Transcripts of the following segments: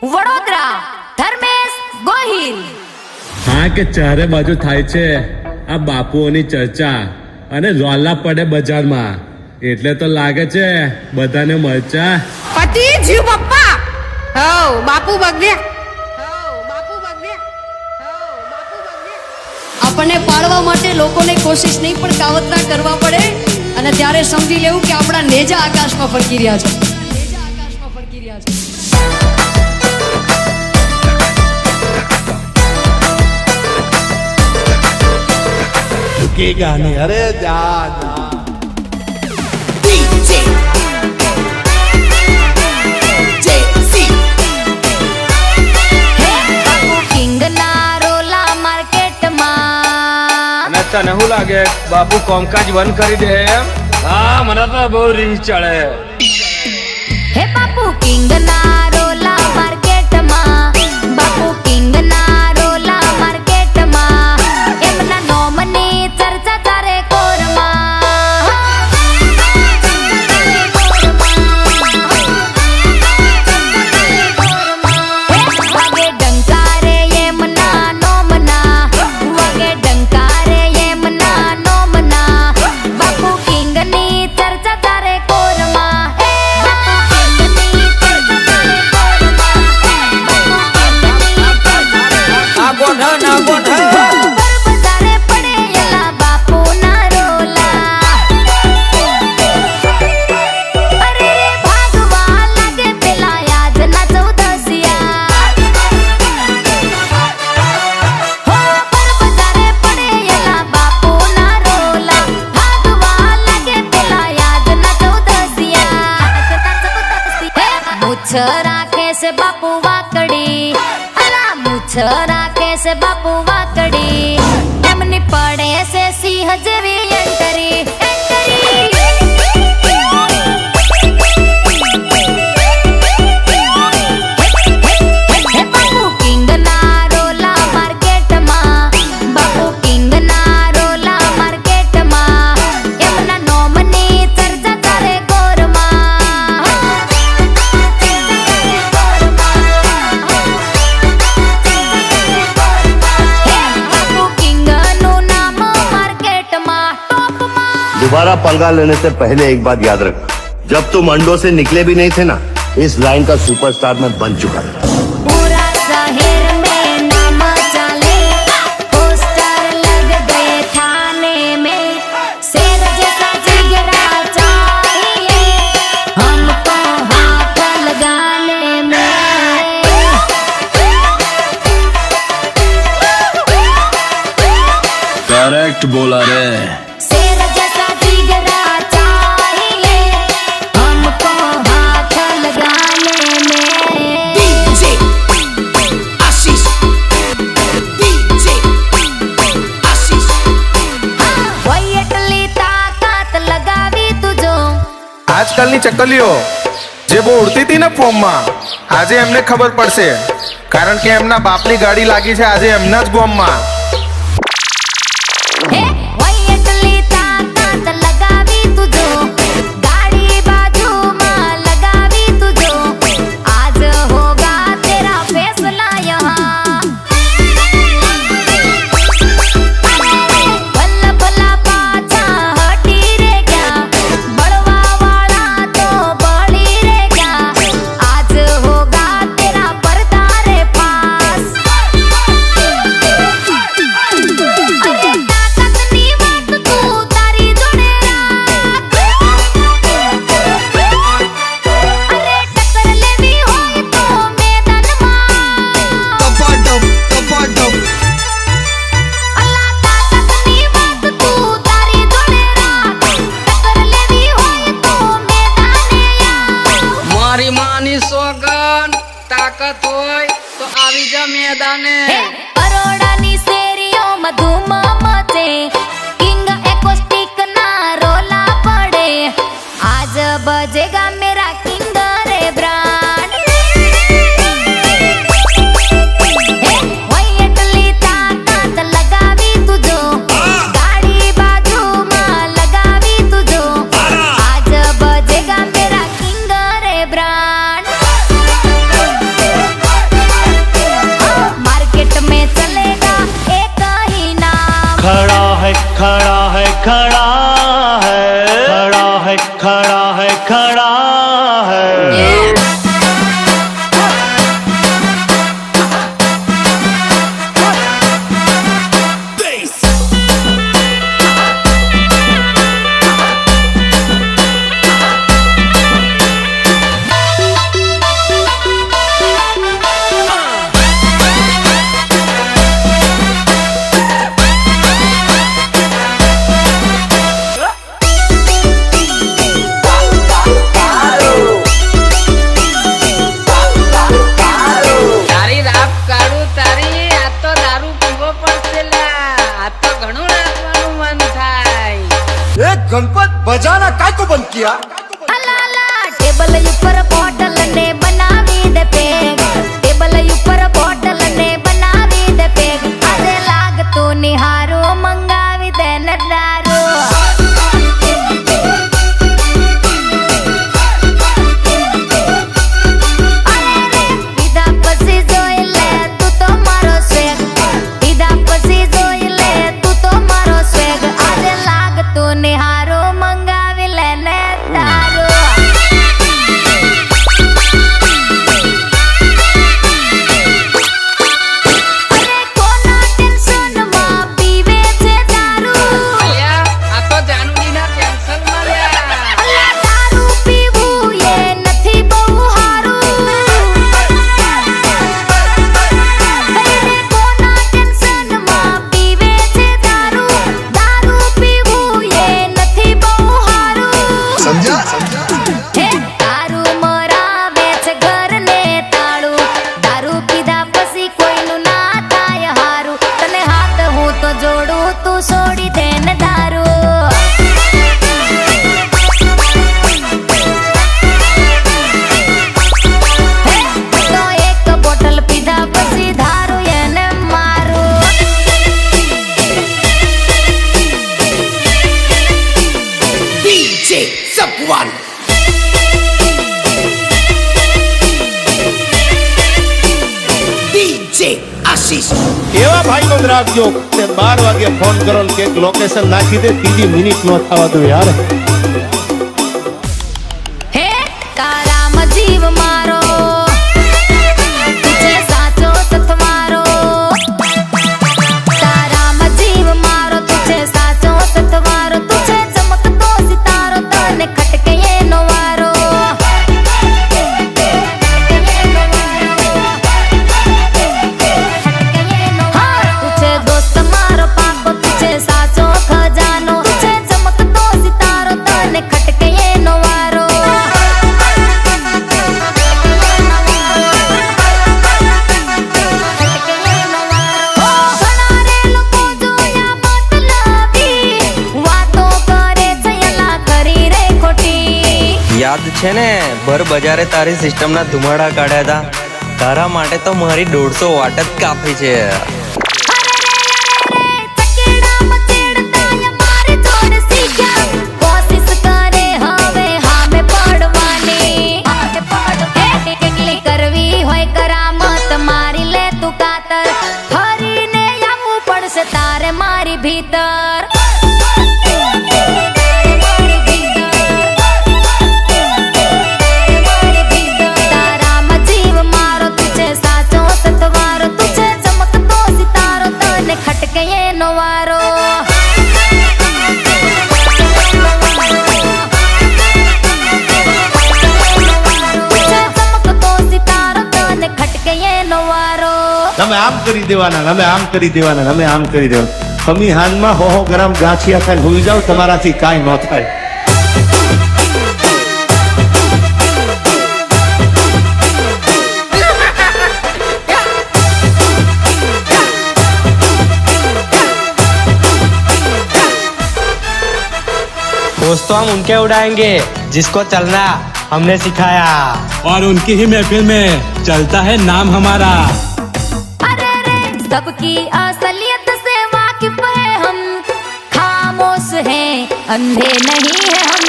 વડોદરા ધર્મેશ ગોહિલ। હા કે ચારે બાજુ થાય છે આ બાપુઓની ચર્ચા અને રોલા પડે બજારમાં, એટલે તો લાગે છે બધાને મરચા પતિ જીવ પપ્પા હો બાપુ બગડ્યા। આપણને પાડવા માટે લોકોને કોશિશ નહીં પણ કાવતરા કરવા પડે, અને ત્યારે સમજી લેવું કે આપણા નેજા આકાશમાં ફરકી રહ્યા છે, નેજા આકાશમાં ફરકી રહ્યા છે। झुकेगा नहीं, अरे जा તને શું લાગે બાપુ કામકાજ બંધ કરી દે એમ? હા, મને તો બહુ રીહ ચડે। હે બાપુ કિંગ ના રોલા માર્કેટમાં, બાપુ કિંગ ના રોલા માર્કેટમાં, એમના નોમની ચર્ચા તારે કોરમાં। વાગે ડંકારે એમના નોમના, વાગે ડંકારે એમના નોમના, બાપુ કિંગ ની ચર્ચા તારે કોરમાં। રાખે છે બાપુ વાકડી, અલા મૂછ રાખે છે બાપુ વાકડી, એમની પડે છે સિંહ જેવી એન્ટરી, બાપુ કિંગ ના રોલા માર્કેટમાં, બાપુ કિંગ ના રોલા માર્કેટમાં, એમના નોમની ચર્ચા તારે કોરમાં। दोबारा पंगा लेने से पहले एक बात याद रखना, जब तुम अंडों से निकले भी नहीं थे ना, इस लाइन का सुपरस्टार मैं बन चुका था। पूरा शहर में नाम चले, पोस्टर लग गए थाने में, शेर जैसा जिगरा चाहिए हमको हाथ लगाने में। करेक्ट बोला रे। शेर जैसा जिगरा चाहिए हमको हाथ लगाने में। वही એટલી તાકાત લગાવી તુજો। આજકાલની ચકલીઓ જે બહુ ઉડતી હતી ને ફોર્મમાં, આજે એમને ખબર પડશે, કારણ કે એમના બાપની ગાડી લાગી છે આજે એમના જ ગોમમાં। હે વही એટલી તાકાત લગાવી તુજો, ગાડી બાજુમાં લગાવી તુજો, આજ હોગા તેરા ફેસલા યહાં। ભલા ભલા પાછા હટી રે ગયા, બળવા વાળા તો બળી રે ગયા, આજ હોગા તેરા પડદા રે ફાસ। તાકાતની વાત તું તારી જોડે રાખ, અરે ટક્કર લેવી હોય તો મેદાનમાં, અલા તાકાતની વાત તું તારી જોડે રાખ, ટક્કર લેવી હોય તો મેદાને આવ। મારી માની સોગન તાકાત હોય તો આવી જા મેદાને। હે બરોડાની શેરીઓમાં ધૂમ મચે, કિંગ એકોસ્ટિક ના રોલા પડે, આજ બજેગા મેરા કિંગ રે બ્રાન્ડ। હે વહી એટલી તાકાત લગાવી તુજો, ગાડી બાજુમાં લગાવી તુજો, આજ બજેગા મેરા કિંગ રે બ્રાન્ડ। खड़ा है। તારી રાપ કાઢું તારી આ તો દારૂ પીવો પડશે લા આ તો ઘણું નાચવાનું મન થાય गणपत बजाना काय को बंद किया? અલાલા ટેબલ ઉપર બોટલ ને બનાવી દે પેગ ટેબલ ઉપર બોટલ ને બનાવી દે પેગ આજે લાગતું નિહારો મંગાવી દે ને દારૂ પીધા પછી જોઈ લે તું તો મારો સ્વેગ પીધા પછી જોઈ લે તું તો મારો સ્વેગ આજે લાગતું નિહારો મંગાવી લે ને દારૂ અરે કોના ટેન્શનમાં પીવે છે દારૂ અલ્યા આ તો જાનુડીના ટેન્શન માં લ્યા અલા દારૂ પીવું એ નથી બહુ હારું અરે કોના ટેન્શનમાં પીવે છે દારૂ દારૂ પીવું એ નથી બહુ હારું समझा? હે દારૂ મરાવે છે ઘરને તાળું દારૂ પીધા પછી કોઈનું ના થાય હારું તને હાથ હું તો જોડું તું છોડી દે ને દારૂ હે તો એક બોટલ પીધા પછી ધારું એને મારું DJ Sapwan. DJ Ashish. એવા ભાઈ નો રાખજો તે 12 વાગે ફોન કરો ને કે લોકેશન નાખી દે ત્રીજી મિનિટ નો થવા દો યાર હે તારામાં જીવ મારો તું છે સાચો સથવારો તારામાં જીવ મારો તું છે સાચો સથવારો તું છે ચમકતો સિતારો તને ખટકે એનો વારો હા, તું છે દોસ્ત મારો પાકો તું છે સાચો ખજાનો તું છે ચમકતો સિતારો તને ખટકે એનો વારો ઘણા રે લોકો જોયા મતલબી વાતો કરે છે અલા કરી રે ખોટી યાદ છે ને ભર બજારે તારી સિસ્ટમના ધુમાડા કાઢ્યા હતા તારા માટે તો મારી 150 વાટ જ કાફી છે ચકેડા મચેડતા મારે જોડ શીખ્યા કોશિશ કરે હવે હામે પડવાની કેટલી કરવી હોય કરામત મારી લે તું કાતર ફરીને આવવું પડશે તારે મારી ભીતર તારામાં જીવ મારો તું છે સાચો સતવારો તું છે ચમકતો સિતારો તને ખટકે એનો વારો તું છે ચમકતો સિતારો તને ખટકે એનો વારો તમે આમ કરી દેવાના તમે આમ કરી દેવાના તમે આમ કરી દેવાના ખમી હાનમાં હો ગ્રામ ગાંઠિયા ખાઈને ભૂલી જાવ તમારાથી કાંઈ ન થાય दोस्त तो हम उनके उड़ाएंगे जिसको चलना हमने सिखाया और उनकी ही महफिल में चलता है नाम हमारा अरे रे सबकी असलियत से वाकिफ है हम खामोश हैं अंधे नहीं है हम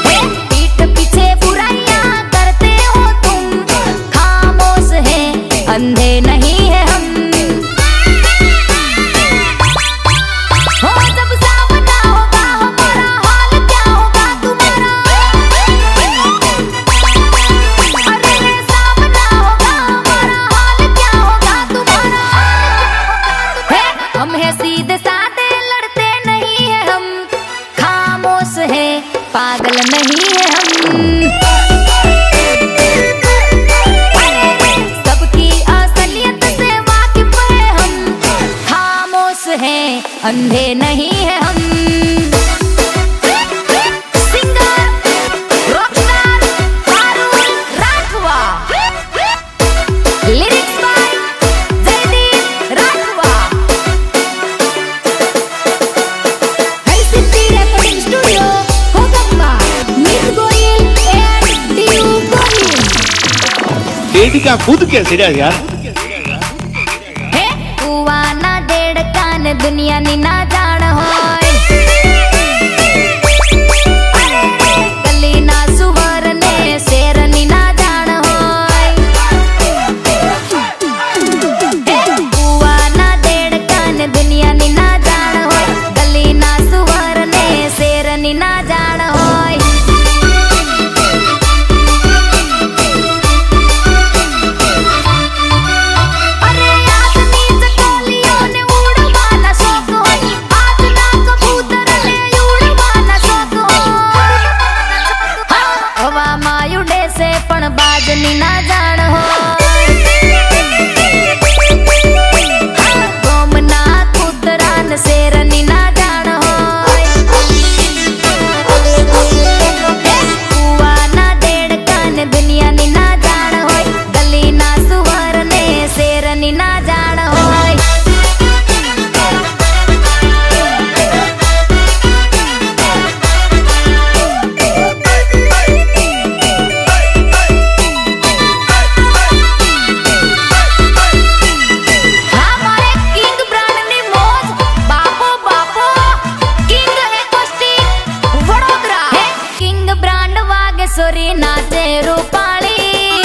हे, पीठ पीछे बुराइयां करते हो तुम खामोश हैं अंधे नहीं है हम हो जब सामना होगा खामोश है, पागल नहीं है हम। सबकी असलियत से वाकिफ है हम, खामोश है, अंधे नहीं है हम। का खुद कैसे यार કુવાના દેડકાન દુનિયાની ના જાણ હોય, ગલીના સુવર ને શેરની ના જાણ હોય। કુવાના દેડકાન દુનિયાની ના જાણ હોય, ગલીના સુવર ને શેરની ના જાણ હોય। પણ બાજની ના જાણ હોય, ગોમના કૂતરા ને શેરની ના જાણ હોય। કુવાના દેડકા ને દુનિયાની ના જાણ હોય, ગલીના સુવર ને શેરની ના જાણ હોય। સોરી નાચે રૂપાળી,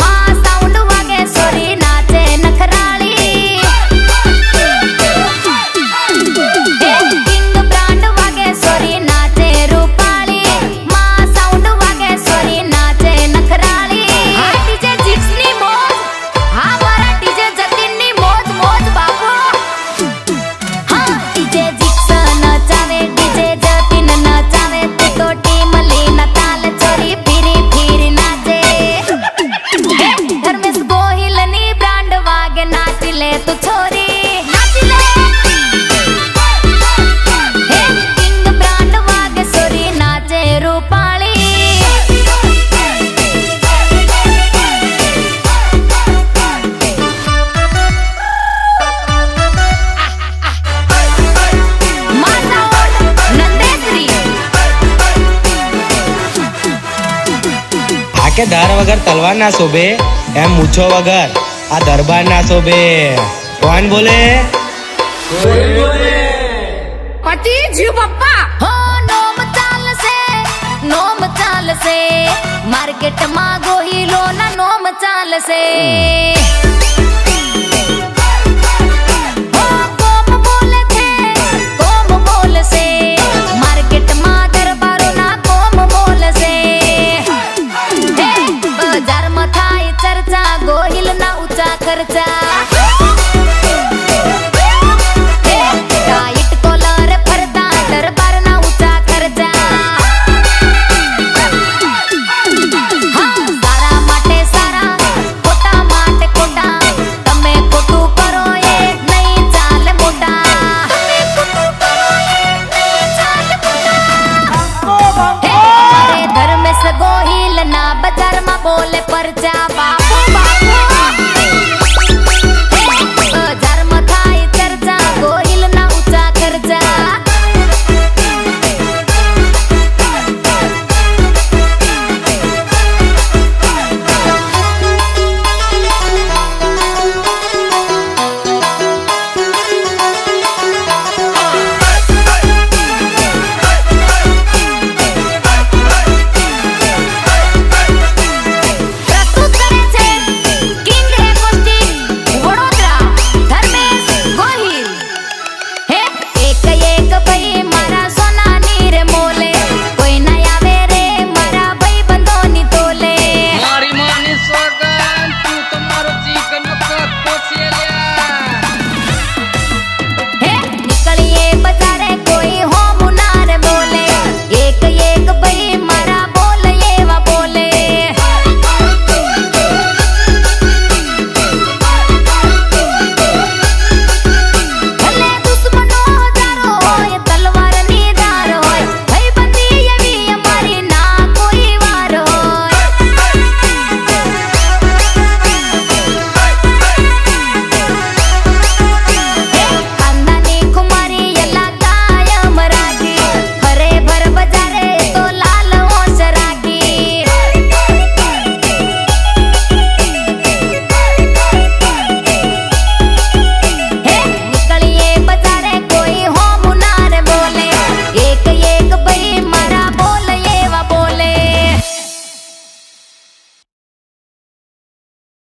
માં સાઉન્ડ વાગે સોરી નાચે નખરાળી। કિંગ બ્રાન્ડ વાગે સોરી નાચે રૂપાળી, માં સાઉન્ડ વાગે સોરી નાચે નખરાળી। હા ડીજે જીક્સ ની મોજ, હા મારા ડીજે જતીન ની મોજ મોજ બાપુ। હા ડીજે જીક્સ નચાવે, ડીજે નચાવે તું તો ટીમ લીના તાલ ચોરી ફીરી ફીરી નાચે। ધર્મેશ ગોહિલ ની બ્રાન્ડ વાગે નાચી લે તું છોરી, નાચી લે। હે કિંગ બ્રાન્ડ વાગે સોરી નાચે રૂપાળી। કે ધાર વગર તલવાર ના શોભે, એમ મૂછો વગર આ દરબાર ના શોભે। કોણ બોલે? પતિ જીવ પપ્પા હો નોમ ચાલશે, માર્કેટમાં ગોહિલો ના નોમ ચાલશે।